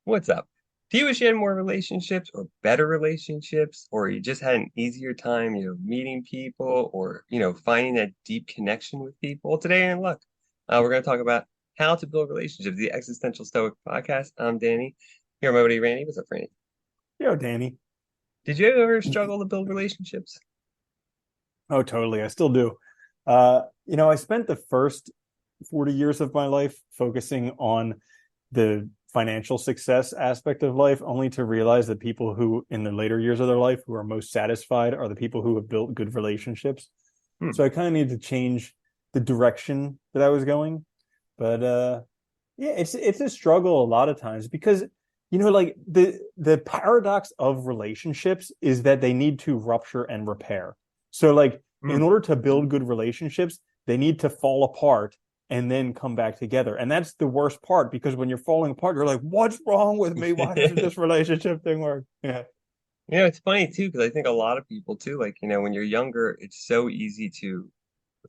What's up? Do you wish you had more relationships or better relationships, or you just had an easier time, meeting people or, finding that deep connection with people? Today in Luck, we're going to talk about how to build relationships, the Existential Stoic podcast. I'm Danny. Here, my buddy Randy. What's up, Randy? Yo, Danny. Did you ever struggle to build relationships? Oh, totally. I still do. I spent the first 40 years of my life focusing on the financial success aspect of life, only to realize that people who, in the later years of their life, who are most satisfied are the people who have built good relationships. Hmm. So I kind of need to change the direction that I was going. But yeah, it's a struggle a lot of times because like the paradox of relationships is that they need to rupture and repair. So like Hmm. in order to build good relationships, they need to fall apart and then come back together. And that's the worst part because when you're falling apart, you're like, what's wrong with me? Why doesn't this relationship thing work? Yeah. It's funny too, because I think a lot of people too, like, when you're younger, it's so easy to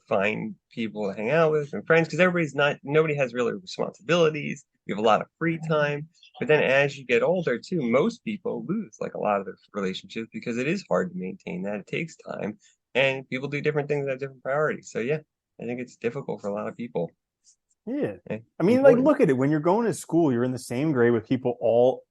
find people to hang out with and friends because nobody has really responsibilities. You have a lot of free time. But then as you get older too, most people lose like a lot of their relationships because it is hard to maintain that. It takes time and people do different things that have different priorities. So yeah, I think it's difficult for a lot of people. Yeah. Eh, I mean, like, Important. look at it. When you're going to school, you're in the same grade with people all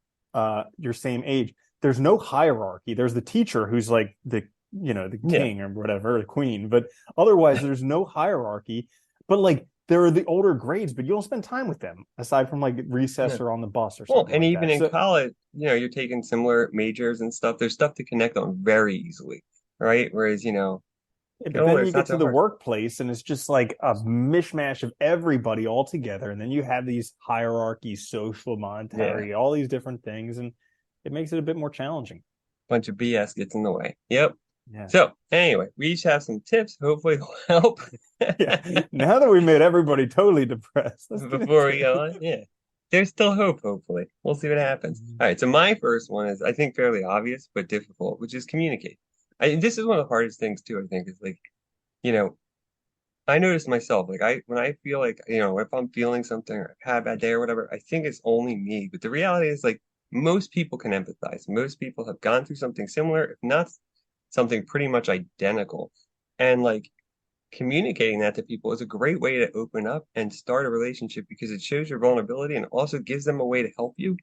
your same age. There's no hierarchy. There's the teacher who's like the Yeah. king or whatever, the queen. But otherwise, there's no hierarchy. But like there are the older grades, but you don't spend time with them aside from like Yeah. recess or on the bus or Well, something and like even that. in So college, you're taking similar majors and stuff. There's stuff to connect on very easily, right? Whereas, yeah, get but older, then you it's get not to so the hard. workplace and it's just like a mishmash of everybody all together. And then you have these hierarchies, social, Yeah. monetary, all these different things. And it makes it a bit more challenging. Bunch of BS gets in the way. Yep. Yeah. So anyway, we each have some tips. Hopefully they'll help Yeah. Now that we made everybody totally depressed, let's get before into we go on. Yeah. There's still hope, hopefully. We'll see what happens. it. All right. So my first one is, I think, fairly obvious, but difficult, which is communicate. This is one of the hardest things too, I think, is like, you know, I notice myself, like when I feel like, if I'm feeling something or I've had a bad day or whatever, I think it's only me. But the reality is like most people can empathize. Most people have gone through something similar, if not something pretty much identical. And like communicating that to people is a great way to open up and start a relationship because it shows your vulnerability and also gives them a way to help you,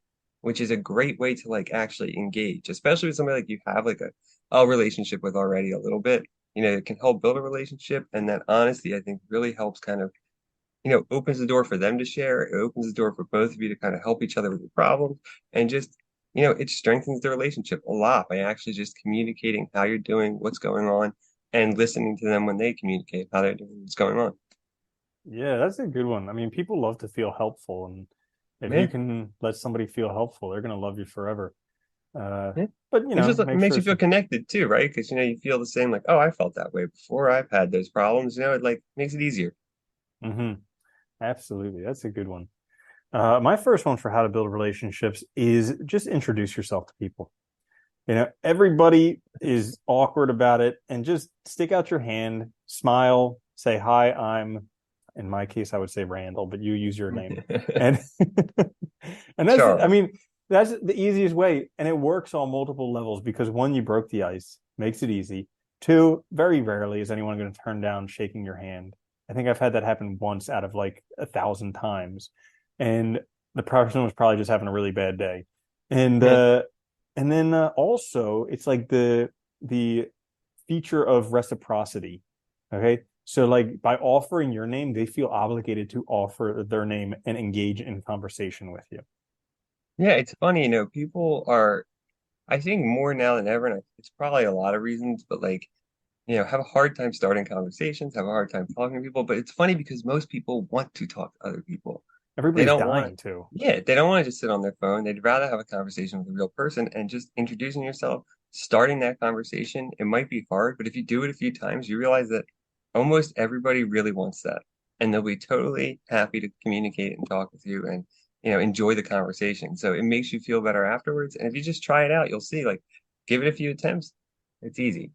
which is a great way to like actually engage, especially with somebody like you have like a relationship with already a little bit. It can help build a relationship. And that honesty, I think, really helps kind of, opens the door for them to share. It opens the door for both of you to kind of help each other with your problems and just, it strengthens the relationship a lot by actually just communicating how you're doing, what's going on, and listening to them when they communicate how they're doing, what's going on. Yeah, that's a good one. I mean, people love to feel helpful, and if you Yeah, can let somebody feel helpful, they're gonna love you forever. Uh, yeah. but It make makes sure you it's feel connected too, right? Because you feel the same, like, oh, I felt that way before. I've had those problems. It like makes it easier. absolutely. That's a good one. My first one for how to build relationships is just introduce yourself to people. Everybody is awkward about it, and just stick out your hand, smile, say hi. In my case, I would say Randall, but you use your name, and and I Charles. mean, that's the easiest way, and it works on multiple levels because one, you broke the ice, makes it easy. Two, very rarely is anyone going to turn down shaking your hand. I think I've had that happen once out of like 1,000 times, and the person was probably just having a really bad day, and Yeah. uh, and then also it's like the feature of reciprocity. Okay. So like by offering your name, they feel obligated to offer their name and engage in conversation with you. Yeah, it's funny, people are, I think more now than ever, and it's probably a lot of reasons, but like, have a hard time starting conversations, have a hard time talking to people. But it's funny because most people want to talk to other people. They Everybody's don't want, dying to. yeah, they don't want to just sit on their phone. They'd rather have a conversation with a real person and just introducing yourself, starting that conversation. It might be hard, but if you do it a few times, you realize that almost everybody really wants that. And they'll be totally happy to communicate and talk with you and, enjoy the conversation. So it makes you feel better afterwards. And if you just try it out, you'll see, like, give it a few attempts. It's easy.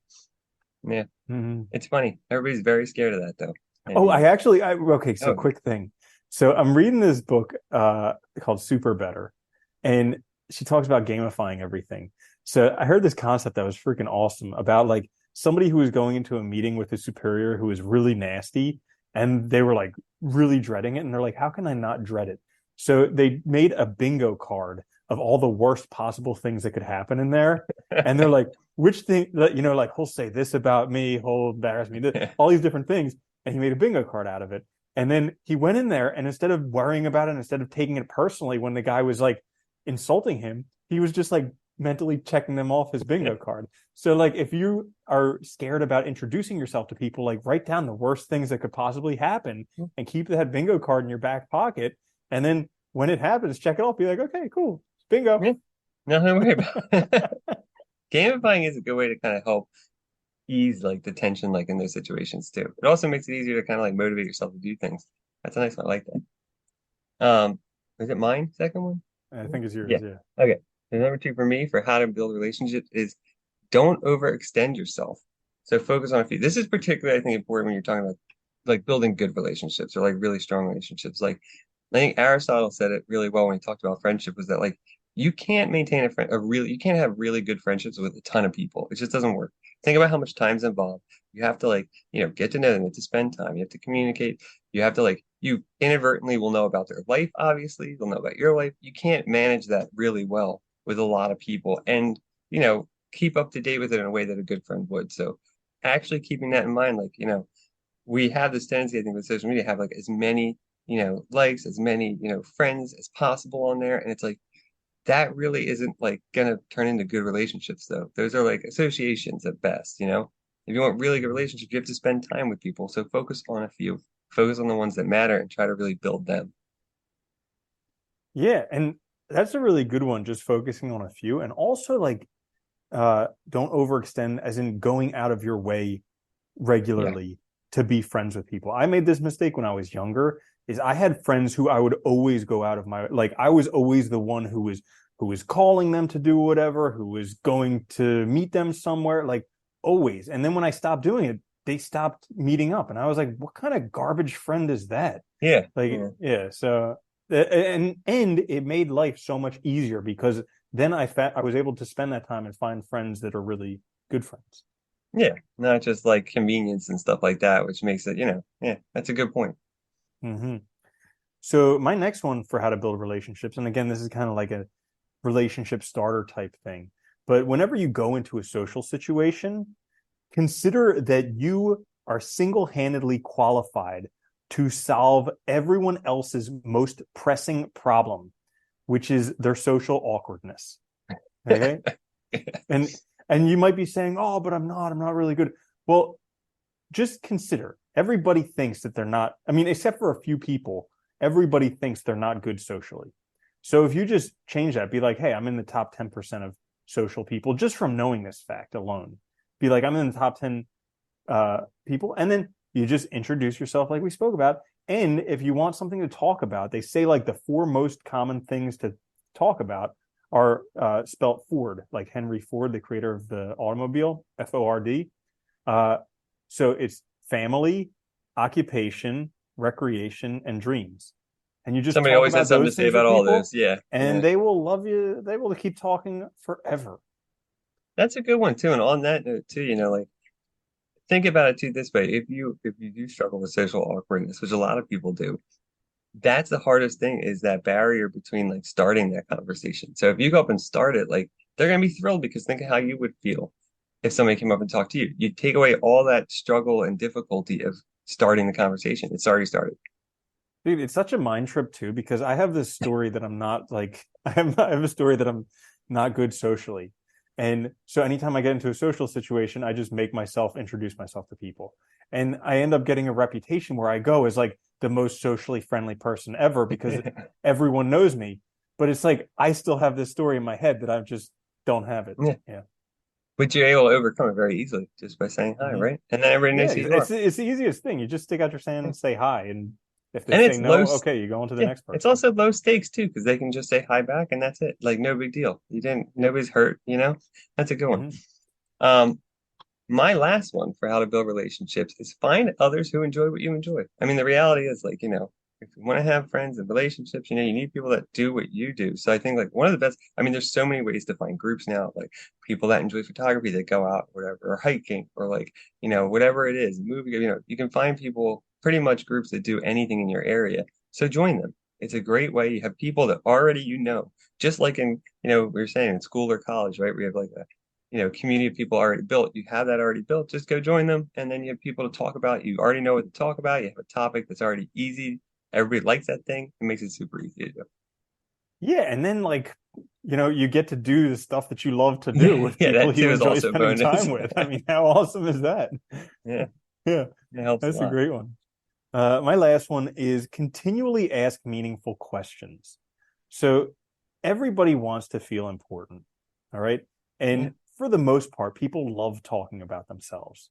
Yeah. Mhm. It's funny. Everybody's very scared of that though. And Oh, okay. So oh, quick thing. So I'm reading this book called Super Better. And she talks about gamifying everything. So I heard this concept that was freaking awesome about like somebody who was going into a meeting with a superior who was really nasty, and they were like really dreading it. And they're like, how can I not dread it? So they made a bingo card of all the worst possible things that could happen in there. And they're like, which thing, like he'll say this about me, he'll embarrass me, all these different things. And he made a bingo card out of it. And then he went in there, and instead of worrying about it, instead of taking it personally when the guy was like insulting him, he was just like mentally checking them off his bingo card. So like if you are scared about introducing yourself to people, like write down the worst things that could possibly happen and keep that bingo card in your back pocket. And then when it happens, check it off. Be like, okay, cool. Bingo. Yeah, nothing to worry about. Gamifying is a good way to kind of help ease like the tension like in those situations too. It also makes it easier to kind of like motivate yourself to do things. That's a nice one. I like that. Is it mine? Second one? I think it's yours. Yeah. Yeah. Okay. So number two for me for how to build relationships is don't overextend yourself. So focus on a few. This is particularly, I think, important when you're talking about like building good relationships or like really strong relationships. Like I think Aristotle said it really well when he talked about friendship was that like you can't maintain you can't have really good friendships with a ton of people. It just doesn't work. Think about how much time's involved. You have to like, get to know them, you have to spend time, you have to communicate, you have to like you inadvertently will know about their life, obviously, they'll know about your life. You can't manage that really well with a lot of people and, keep up to date with it in a way that a good friend would. So actually keeping that in mind, like, we have this tendency, I think, with social media, have like as many, likes, as many, friends as possible on there. And it's like that really isn't like gonna turn into good relationships though. Those are like associations at best, you know? If you want really good relationships, you have to spend time with people. So focus on a few, focus on the ones that matter and try to really build them. Yeah. And that's a really good one, just focusing on a few. And also like don't overextend as in going out of your way Yeah. regularly to be friends with people. I made this mistake when I was younger is I had friends who I would always go out of my like I was always the one who was calling them to do whatever, who was going to meet them somewhere, like always. And then when I stopped doing it, they stopped meeting up. And I was like, what kind of garbage friend is that? Yeah. Like, Yeah. yeah. So and it made life so much easier because then I was able to spend that time and find friends that are really good friends. Yeah. Not just like convenience and stuff like that, which makes it, yeah, that's a good point. Mm-hmm. So my next one for how to build relationships, and again, this is kind of like a relationship starter type thing, but whenever you go into a social situation, consider that you are single-handedly qualified to solve everyone else's most pressing problem, which is their social awkwardness. Okay. And and you might be saying, oh, but I'm not really good. Well, just consider everybody thinks that they're not, I mean, except for a few people, everybody thinks they're not good socially. So if you just change that, be like, hey, I'm in the top 10% of social people just from knowing this fact alone. Be like, I'm in the top 10 people. And then you just introduce yourself like we spoke about. And if you want something to talk about, they say like the four most common things to talk about are spelt Ford, like Henry Ford, the creator of the automobile, Ford. Uh, so it's family, occupation, recreation, and dreams. And you just Somebody talk always has about something to those say things about with all people, those. Yeah. and Yeah. they will love you. They will keep talking forever. That's a good one too. And on that note too, like think about it too this way. If you do struggle with social awkwardness, which a lot of people do, that's the hardest thing is that barrier between like starting that conversation. So if you go up and start it, like they're gonna be thrilled because think of how you would feel if somebody came up and talked to you. You take away all that struggle and difficulty of starting the conversation. It's already started. Dude, it's such a mind trip too, because I have this story that I'm not like I have a story that I'm not good socially. And so anytime I get into a social situation, I just make myself introduce myself to people. And I end up getting a reputation where I go as like the most socially friendly person ever because everyone knows me. But it's like I still have this story in my head that I just don't have it. Yeah. Yeah. But you're able to overcome it very easily just by saying hi, Hmm. right? And then everybody Yeah, knows who you are. it's the easiest thing. You just stick out your hand and say hi. And if they And say it's no, okay, you go on to the yeah, next it's person. also low stakes too, because they can just say hi back and that's it. Like no big deal. Yep. Nobody's hurt. That's a good one. Hmm. Um, my last one for how to build relationships is find others who enjoy what you enjoy. I mean, the reality is like, if you want to have friends and relationships, you need people that do what you do. So I think like one of the best, I mean, there's so many ways to find groups now, like people that enjoy photography that go out, whatever, or hiking, or like, whatever it is, movie, you can find people, pretty much groups that do anything in your area. So join them. It's a great way. You have people that already just like in, we were saying in school or college, right? We have like a community of people already built. You have that already built. Just go join them, and then you have people to talk about. You already know what to talk about. You have a topic that's already easy. Everybody likes that thing. It makes it super easy to do. Yeah, and then like, you get to do the stuff that you love to do Yeah, with yeah, people that too you is enjoy also a spending bonus. time with. I mean, how awesome is that? Yeah, Yeah, it helps a that's a lot. great one. My last one is continually ask meaningful questions. So everybody wants to feel important. All right. Yeah. And for the most part, people love talking about themselves.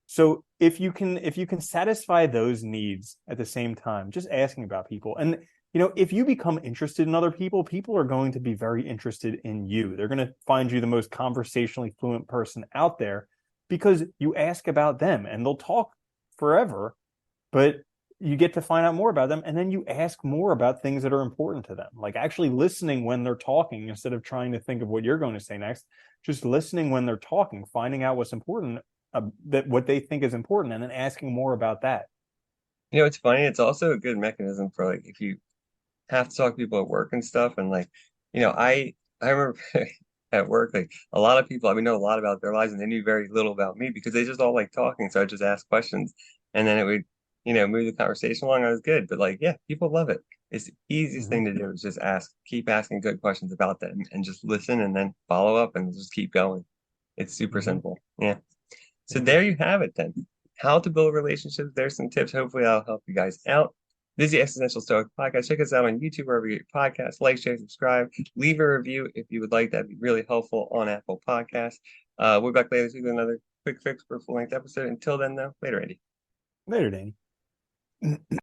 So if you can satisfy those needs at the same time, just asking about people. And if you become interested in other people, people are going to be very interested in you. They're going to find you the most conversationally fluent person out there because you ask about them and they'll talk forever, but you get to find out more about them and then you ask more about things that are important to them, like actually listening when they're talking instead of trying to think of what you're going to say next. Just listening when they're talking, finding out what's important, that what they think is important, and then asking more about that. It's funny. It's also a good mechanism for like if you have to talk to people at work and stuff. And like, I remember at work, like a lot of people, I mean, know a lot about their lives and they knew very little about me because they just all like talking. So I just ask questions and then it would, move the conversation along. I was good. But like, yeah, people love it. It's the easiest Mm-hmm. thing to do is just keep asking good questions about them and just listen and then follow up and just keep going. It's super Mm-hmm. simple. Yeah. So Yeah. there you have it then. How to build relationships. There's some tips. Hopefully I'll help you guys out. This is the Existential Stoic Podcast. Check us out on YouTube, wherever you get podcasts. Like, share, subscribe. Leave a review if you would like. That'd be really helpful on Apple Podcasts. We'll be back later this week with another quick fix for a full-length episode. Until then, though, later, Andy. Later, Danny.